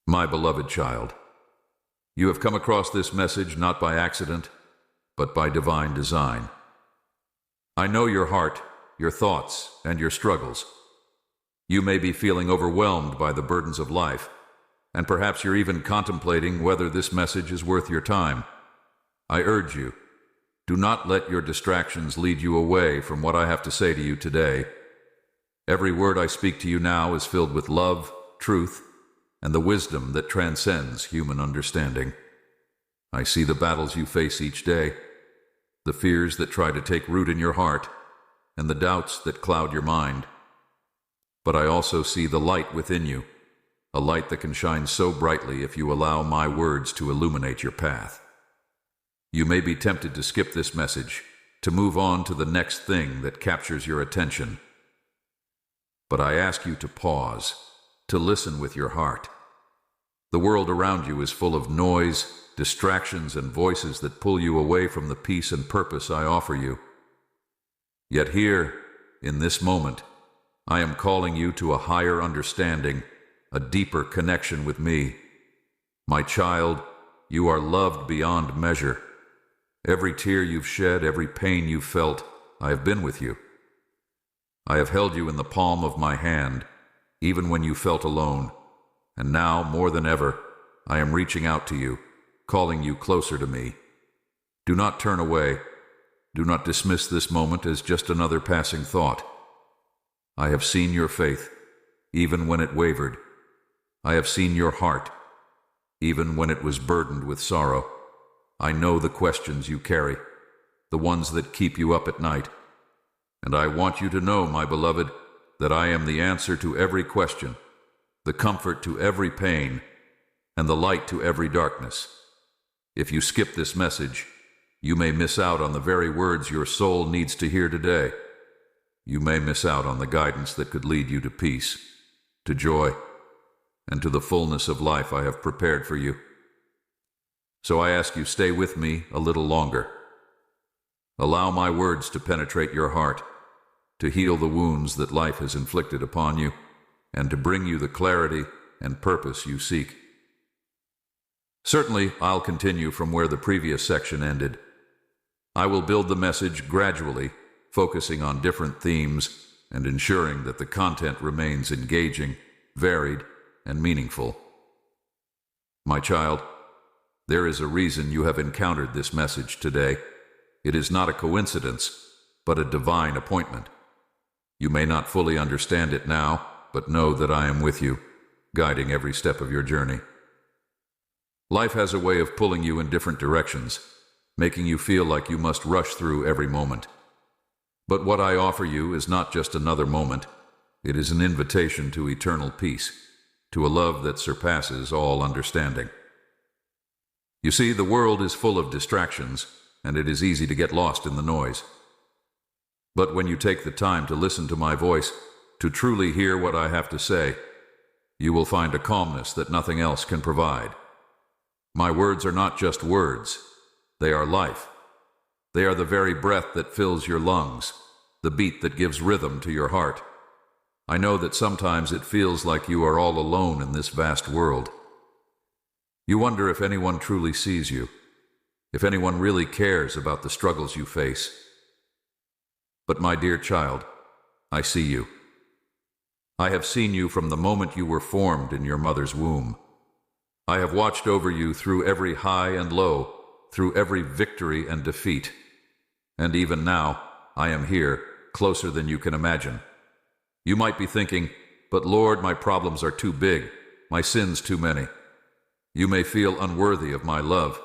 My beloved child, you have come across this message not by accident, but by divine design. I know your heart, your thoughts, and your struggles. You may be feeling overwhelmed by the burdens of life, and perhaps you're even contemplating whether this message is worth your time. I urge you, do not let your distractions lead you away from what I have to say to you today. Every word I speak to you now is filled with love, truth, and the wisdom that transcends human understanding. I see the battles you face each day, the fears that try to take root in your heart, and the doubts that cloud your mind. But I also see the light within you, a light that can shine so brightly if you allow my words to illuminate your path. You may be tempted to skip this message, to move on to the next thing that captures your attention. But I ask you to pause, to listen with your heart. The world around you is full of noise, distractions, and voices that pull you away from the peace and purpose I offer you. Yet here, in this moment, I am calling you to a higher understanding, a deeper connection with me. My child, you are loved beyond measure. Every tear you've shed, every pain you've felt, I have been with you. I have held you in the palm of my hand, even when you felt alone. And now, more than ever, I am reaching out to you, calling you closer to me. Do not turn away. Do not dismiss this moment as just another passing thought. I have seen your faith, even when it wavered. I have seen your heart, even when it was burdened with sorrow. I know the questions you carry, the ones that keep you up at night. And I want you to know, my beloved, that I am the answer to every question, the comfort to every pain, and the light to every darkness. If you skip this message, you may miss out on the very words your soul needs to hear today. You may miss out on the guidance that could lead you to peace, to joy, and to the fullness of life I have prepared for you. So I ask you, stay with me a little longer. Allow my words to penetrate your heart, to heal the wounds that life has inflicted upon you, and to bring you the clarity and purpose you seek. Certainly, I'll continue from where the previous section ended. I will build the message gradually, focusing on different themes and ensuring that the content remains engaging, varied, and meaningful. My child, there is a reason you have encountered this message today. It is not a coincidence, but a divine appointment. You may not fully understand it now, but know that I am with you, guiding every step of your journey. Life has a way of pulling you in different directions, making you feel like you must rush through every moment. But what I offer you is not just another moment. It is an invitation to eternal peace, to a love that surpasses all understanding. You see, the world is full of distractions, and it is easy to get lost in the noise. But when you take the time to listen to my voice, to truly hear what I have to say, you will find a calmness that nothing else can provide. My words are not just words. They are life. They are the very breath that fills your lungs, the beat that gives rhythm to your heart. I know that sometimes it feels like you are all alone in this vast world. You wonder if anyone truly sees you, if anyone really cares about the struggles you face. But my dear child, I see you. I have seen you from the moment you were formed in your mother's womb. I have watched over you through every high and low, through every victory and defeat. And even now, I am here, closer than you can imagine. You might be thinking, but Lord, my problems are too big, my sins too many. You may feel unworthy of my love,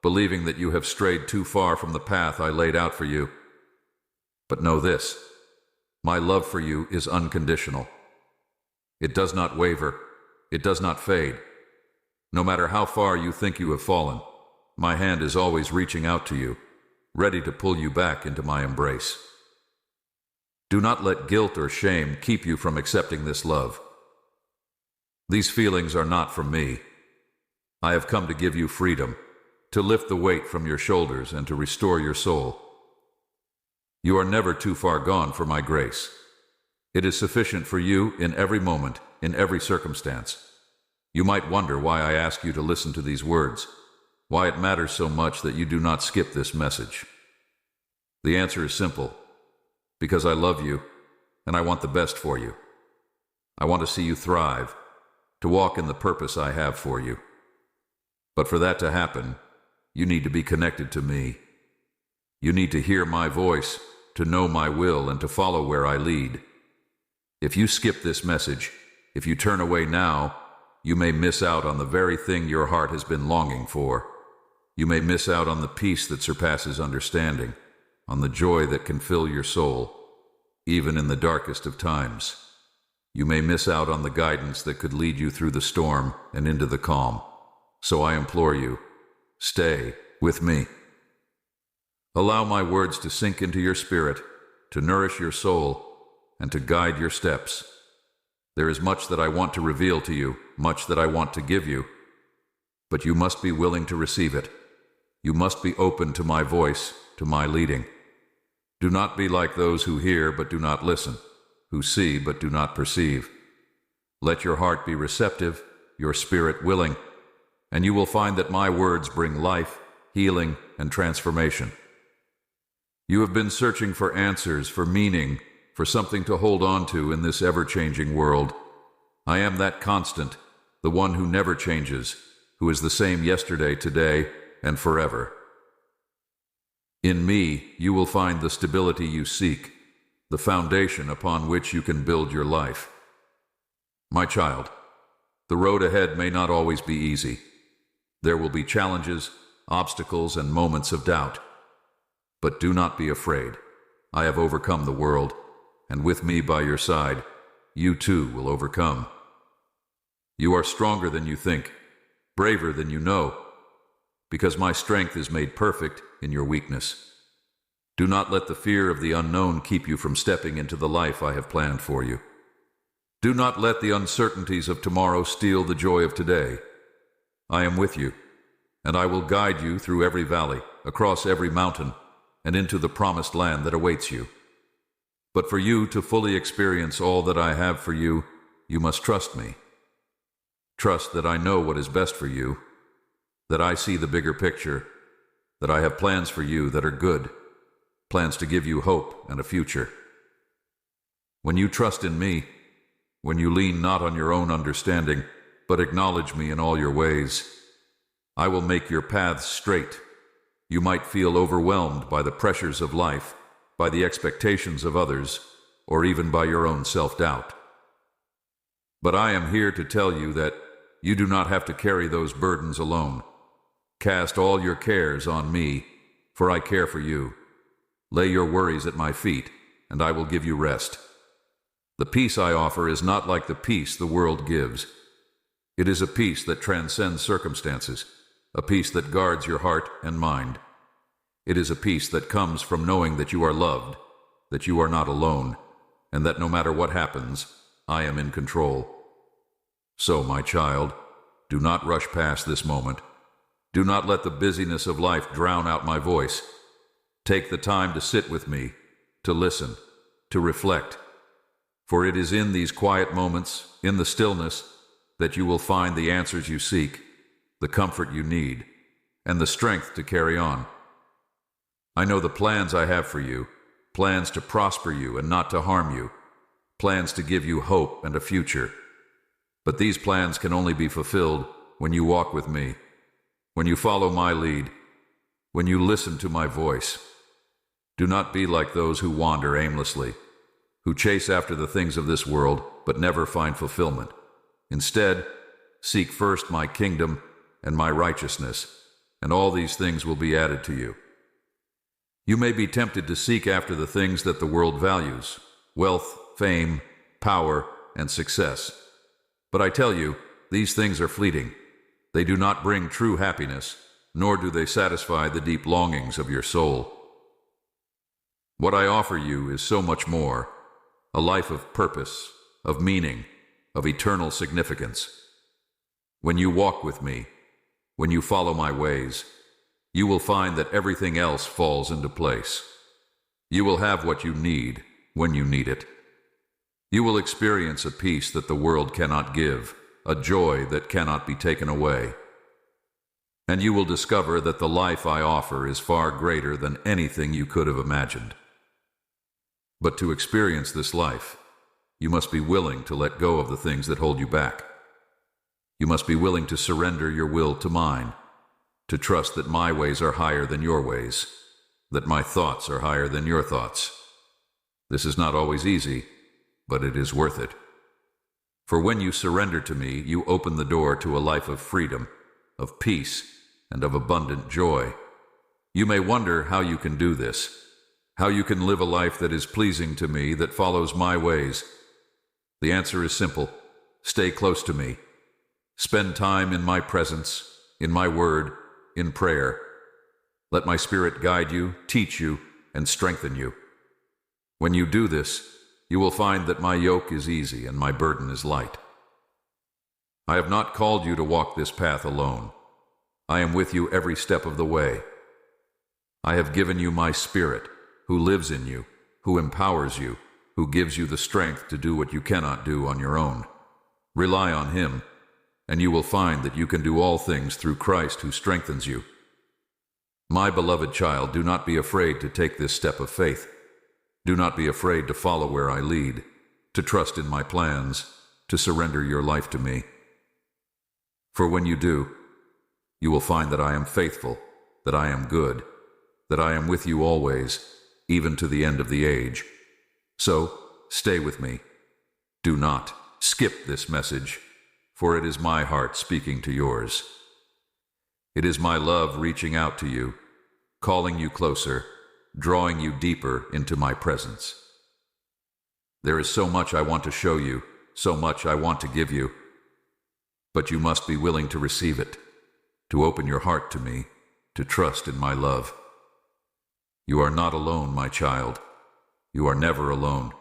believing that you have strayed too far from the path I laid out for you. But know this, my love for you is unconditional. It does not waver, it does not fade. No matter how far you think you have fallen, my hand is always reaching out to you, ready to pull you back into my embrace. Do not let guilt or shame keep you from accepting this love. These feelings are not from me. I have come to give you freedom, to lift the weight from your shoulders and to restore your soul. You are never too far gone for my grace. It is sufficient for you in every moment, in every circumstance. You might wonder why I ask you to listen to these words, why it matters so much that you do not skip this message. The answer is simple. Because I love you, and I want the best for you. I want to see you thrive, to walk in the purpose I have for you. But for that to happen, you need to be connected to me. You need to hear my voice, to know my will, and to follow where I lead. If you skip this message, if you turn away now, you may miss out on the very thing your heart has been longing for. You may miss out on the peace that surpasses understanding, on the joy that can fill your soul, even in the darkest of times. You may miss out on the guidance that could lead you through the storm and into the calm. So I implore you, stay with me. Allow my words to sink into your spirit, to nourish your soul, and to guide your steps. There is much that I want to reveal to you, much that I want to give you, but you must be willing to receive it. You must be open to my voice, to my leading. Do not be like those who hear but do not listen, who see but do not perceive. Let your heart be receptive, your spirit willing, and you will find that my words bring life, healing, and transformation. You have been searching for answers, for meaning, for something to hold on to in this ever-changing world. I am that constant, the one who never changes, who is the same yesterday, today, and forever. In me, you will find the stability you seek, the foundation upon which you can build your life. My child, the road ahead may not always be easy. There will be challenges, obstacles, and moments of doubt. But do not be afraid. I have overcome the world, and with me by your side, you too will overcome. You are stronger than you think, braver than you know, because my strength is made perfect in your weakness. Do not let the fear of the unknown keep you from stepping into the life I have planned for you. Do not let the uncertainties of tomorrow steal the joy of today. I am with you, and I will guide you through every valley, across every mountain, and into the promised land that awaits you. But for you to fully experience all that I have for you, you must trust me. Trust that I know what is best for you, that I see the bigger picture, that I have plans for you that are good, plans to give you hope and a future. When you trust in me, when you lean not on your own understanding, but acknowledge me in all your ways, I will make your paths straight. You might feel overwhelmed by the pressures of life, by the expectations of others, or even by your own self-doubt. But I am here to tell you that you do not have to carry those burdens alone. Cast all your cares on me, for I care for you. Lay your worries at my feet, and I will give you rest. The peace I offer is not like the peace the world gives. It is a peace that transcends circumstances, a peace that guards your heart and mind. It is a peace that comes from knowing that you are loved, that you are not alone, and that no matter what happens, I am in control. So, my child, do not rush past this moment. Do not let the busyness of life drown out my voice. Take the time to sit with me, to listen, to reflect. For it is in these quiet moments, in the stillness, that you will find the answers you seek, the comfort you need, and the strength to carry on. I know the plans I have for you, plans to prosper you and not to harm you, plans to give you hope and a future. But these plans can only be fulfilled when you walk with me, when you follow my lead, when you listen to my voice. Do not be like those who wander aimlessly, who chase after the things of this world but never find fulfillment. Instead, seek first my kingdom and my righteousness, and all these things will be added to you. You may be tempted to seek after the things that the world values: wealth, fame, power, and success. But I tell you, these things are fleeting. They do not bring true happiness, nor do they satisfy the deep longings of your soul. What I offer you is so much more: a life of purpose, of meaning, of eternal significance. When you walk with me, when you follow my ways, you will find that everything else falls into place. You will have what you need when you need it. You will experience a peace that the world cannot give, a joy that cannot be taken away. And you will discover that the life I offer is far greater than anything you could have imagined. But to experience this life, you must be willing to let go of the things that hold you back. You must be willing to surrender your will to mine, to trust that my ways are higher than your ways, that my thoughts are higher than your thoughts. This is not always easy, but it is worth it. For when you surrender to me, you open the door to a life of freedom, of peace, and of abundant joy. You may wonder how you can do this, how you can live a life that is pleasing to me, that follows my ways. The answer is simple. Stay close to me. Spend time in my presence, in my word, in prayer. Let my Spirit guide you, teach you, and strengthen you. When you do this, you will find that my yoke is easy and my burden is light. I have not called you to walk this path alone. I am with you every step of the way. I have given you my Spirit, who lives in you, who empowers you, who gives you the strength to do what you cannot do on your own. Rely on Him, and you will find that you can do all things through Christ who strengthens you. My beloved child, do not be afraid to take this step of faith. Do not be afraid to follow where I lead, to trust in my plans, to surrender your life to me. For when you do, you will find that I am faithful, that I am good, that I am with you always, even to the end of the age. So, stay with me. Do not skip this message, for it is my heart speaking to yours. It is my love reaching out to you, calling you closer, drawing you deeper into my presence. There is so much I want to show you, so much I want to give you, but you must be willing to receive it, to open your heart to me, to trust in my love. You are not alone, my child. You are never alone.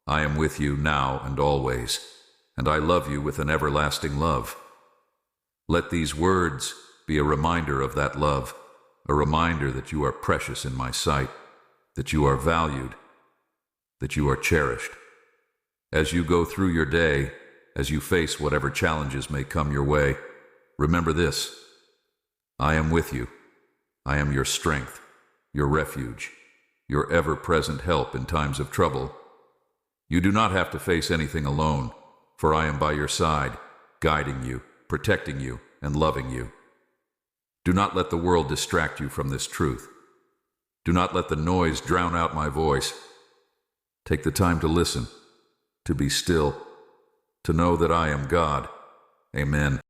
I am with you now and always, and I love you with an everlasting love. Let these words be a reminder of that love, a reminder that you are precious in my sight, that you are valued, that you are cherished. As you go through your day, as you face whatever challenges may come your way, remember this: I am with you. I am your strength, your refuge, your ever-present help in times of trouble. You do not have to face anything alone, for I am by your side, guiding you, protecting you, and loving you. Do not let the world distract you from this truth. Do not let the noise drown out my voice. Take the time to listen, to be still, to know that I am God. Amen.